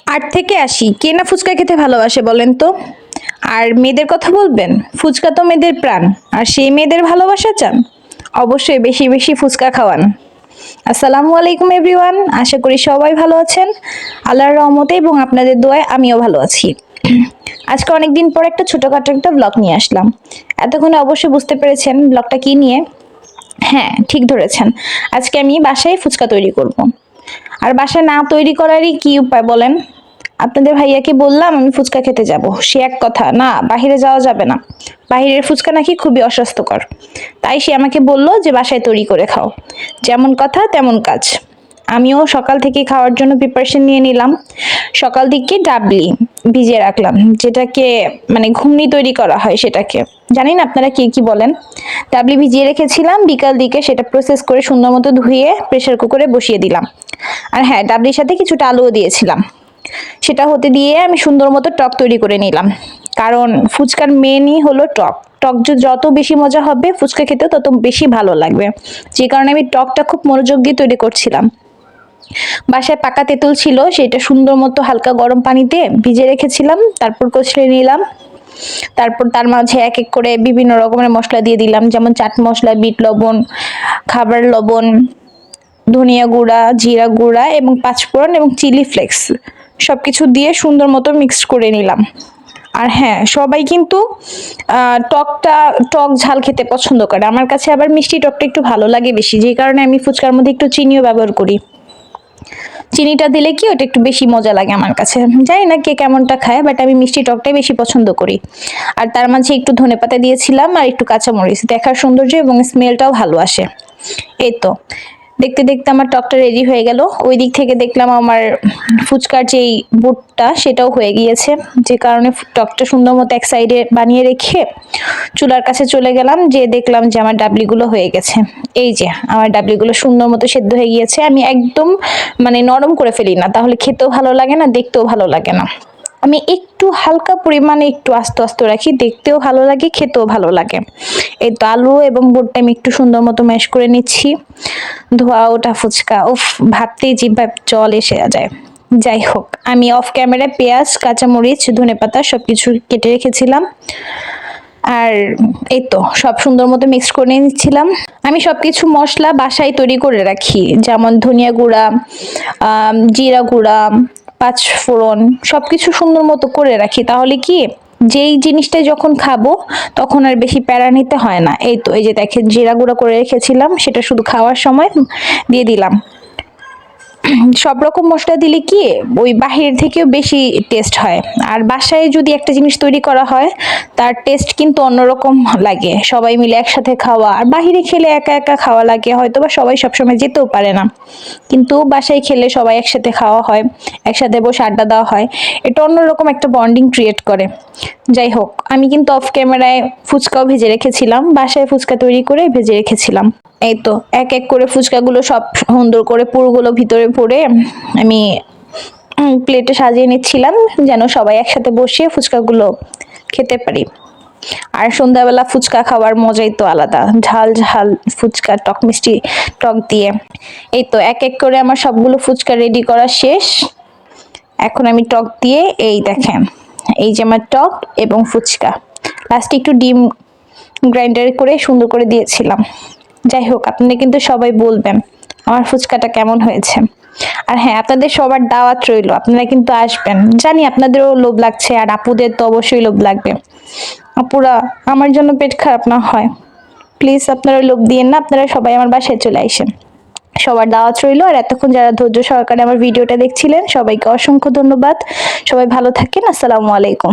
8 থেকে 80 কে না ফুচকা খেতে ভালোবাসে বলেন তো? আর মেয়েদের কথা বলবেন? ফুচকা তো মেয়েদের প্রাণ। আর সেই মেয়েদের ভালোবাসা চান? অবশ্যই বেশি বেশি ফুচকা খাওয়ান। আসসালামু আলাইকুম এভরিওয়ান, আশা করি সবাই ভালো আছেন। আল্লাহর রহমতে এবং আপনাদের দোয়ায় আমিও ভালো আছি। আজকে অনেকদিন পর একটা ছোটখাটো একটা ব্লগ নিয়ে আসলাম। এতক্ষণে অবশ্যই বুঝতে পেরেছেন ব্লগটা কি নিয়ে। হ্যাঁ, ঠিক ধরেছেন। আজকে আমি বাসায় ফুচকা তৈরি করব। আর বাসায় না তৈরি করারই কি উপায় বলেন? আপনাদের ভাইয়াকে বললাম আমি ফুচকা খেতে যাব, সে এক কথা, না বাহিরে যাওয়া যাবে না, বাহিরের ফুচকা নাকি খুবই অস্বাস্থ্যকর। তাই সে আমাকে বলল যে বাসায় তৈরি করে খাও। যেমন কথা তেমন কাজ। আমিও সকাল থেকে খাওয়ার জন্য প্রিপারেশন নিয়ে নিলাম। সকাল দিকে ডাবলি ভিজিয়ে রাখলাম, যেটাকে মানে ঘুগনি তৈরি করা হয় সেটাকে, জানি না আপনারা কি কি বলেন। ডাবলি ভিজিয়ে রেখেছিলাম, বিকাল দিকে সেটা প্রসেস করে সুন্দর মতো ধুয়ে প্রেসার কুকারে বসিয়ে দিলাম। আর হ্যাঁ, ডাবলির সাথে কিছুটা আলুও দিয়েছিলাম। সেটা হতে দিয়ে আমি সুন্দর মতো টক তৈরি করে নিলাম, কারণ ফুচকার মেনই হলো টক। টক যত বেশি মজা হবে ফুচকা খেতেও তত বেশি ভালো লাগবে, যে কারণে আমি টকটা খুব মনোযোগ দিয়ে তৈরি করছিলাম। বাসায় পাকা তেঁতুল ছিল, সেটা সুন্দর মতো হালকা গরম পানিতে ভিজে রেখেছিলাম, তারপর কচলে নিলাম। তারপর তার মাঝে এক এক করে বিভিন্ন রকমের মশলা দিয়ে দিলাম, যেমন চাট মশলা, বিট লবণ, খাবার লবণ, ধনিয়া গুঁড়া, জিরা গুঁড়া এবং পাঁচফোড়ন এবং চিলি ফ্লেক্স সবকিছু দিয়ে সুন্দর মতো মিক্সড করে নিলাম। আর হ্যাঁ, সবাই কিন্তু টক ঝাল খেতে পছন্দ করে। আমার কাছে আবার মিষ্টি টকটা একটু ভালো লাগে বেশি, যে কারণে আমি ফুচকার মধ্যে একটু চিনিও ব্যবহার করি। চিনিটা দিলে কি ওটা একটু বেশি মজা লাগে আমার কাছে। জানি না কে কেমনটা খায়, বাট আমি মিষ্টি টকটাই বেশি পছন্দ করি। আর তার মাঝে একটু ধনেপাতা দিয়েছিলাম আর একটু কাঁচামরিচ, দেখার সৌন্দর্য এবং স্মেলটাও ভালো আসে। এই তো দেখতে দেখতে আমার টকটা রেডি হয়ে গেল। ওই দিক থেকে দেখলাম আমার ফুচকার যেই বুটটা সেটাও হয়ে গিয়েছে, যে কারণে টকটা সুন্দর মতো এক সাইডে বানিয়ে রেখে চুলার কাছে চলে গেলাম, যে দেখলাম যে আমার ডাবলিগুলো হয়ে গেছে। এই যে আমার ডাবলিগুলো সুন্দর মতো সেদ্ধ হয়ে গিয়েছে। আমি একদম মানে নরম করে ফেলি না, তাহলে খেতেও ভালো লাগে না, দেখতেও ভালো লাগে না। আমি একটু হালকা পরিমাণে একটু আস্তে আস্তে রাখি, দেখতেও ভালো লাগে, খেতেও ভালো লাগে। এই তো আলু এবং বুটটা আমি একটু সুন্দর মতো ম্যাশ করে নিচ্ছি। ধোয়া ওটা ফুচকা, উফ, ভাবতেই জিহ্বায় জল এসে যায়। যাই হোক, আমি অফ ক্যামেরায় পেঁয়াজ, কাঁচামরিচ, ধনেপাতা সবকিছু কেটে রেখেছিলাম। আর এই তো সব সুন্দর মতো মিক্স করে নিচ্ছিলাম। আমি সবকিছু মশলা বাসায় তৈরি করে রাখি, যেমন ধনিয়া গুঁড়া, জিরা গুঁড়া, পাঁচফোড়ন সবকিছু সুন্দর মতো করে রাখি, তাহলে কি যেই জিনিসটা যখন খাবো তখন আর বেশি প্যারা নিতে হয় না। এই তো এই যে দেখেন জিরা গুঁড়া করে রেখেছিলাম, সেটা শুধু খাওয়ার সময় দিয়ে দিলাম। সব রকম মশলা দিলে কি ওই বাহির থেকেও বেশি টেস্ট হয়। আর বাসায় যদি একটা জিনিস তৈরি করা হয় তার টেস্ট কিন্তু অন্যরকম লাগে, সবাই মিলে একসাথে খাওয়া। আর বাহিরে খেলে একা একা খাওয়া লাগে, হয়তো বা সবাই সবসময় যেতেও পারে না, কিন্তু বাসায় খেলে সবাই একসাথে খাওয়া হয়, একসাথে বসে আড্ডা দেওয়া হয়, এটা অন্যরকম একটা বন্ডিং ক্রিয়েট করে। যাই হোক, আমি কিন্তু অফ ক্যামেরায় ফুচকাও ভেজে রেখেছিলাম, বাসায় ফুচকা তৈরি করে ভেজে রেখেছিলাম। এই তো এক এক করে ফুচকাগুলো সব সুন্দর করে পুরগুলো ভিতরে ভরে আমি প্লেটে সাজিয়ে নিচ্ছিলাম, যেন সবাই একসাথে বসে ফুচকাগুলো খেতে পারি। আর সন্ধ্যাবেলা ফুচকা খাওয়ার মজাই তো আলাদা, ঝাল ঝাল ফুচকা, টক মিষ্টি টক দিয়ে। এই তো এক এক করে আমার সবগুলো ফুচকা রেডি করা শেষ। এখন আমি টক দিয়ে, এই দেখেন এই যে আমার টক এবং ফুচকা, লাস্টে একটু ডিম গ্রাইন্ডার করে সুন্দর করে দিয়েছিলাম। যাই হোক, আপনারা কিন্তু সবাই বলবেন আমার ফুচকাটা কেমন হয়েছে। আর হ্যাঁ, আপনাদের সবার দাওয়াত রইল, আপনারা কিন্তু আসবেন। জানি আপনাদেরও লোভ লাগছে, আর আপুদের তো অবশ্যই লোভ লাগবে। আপুরা, আমার জন্য পেট খারাপ না হয়, প্লিজ আপনারা লোভ দিয়েন না, আপনারা সবাই আমার বাসায় চলে আসেন। সবার দাওয়াত রইল। আর এতক্ষণ যারা ধৈর্য সহকারে আমার ভিডিওটা দেখছিলেন সবাইকে অসংখ্য ধন্যবাদ। সবাই ভালো থাকেন। আসসালামু আলাইকুম।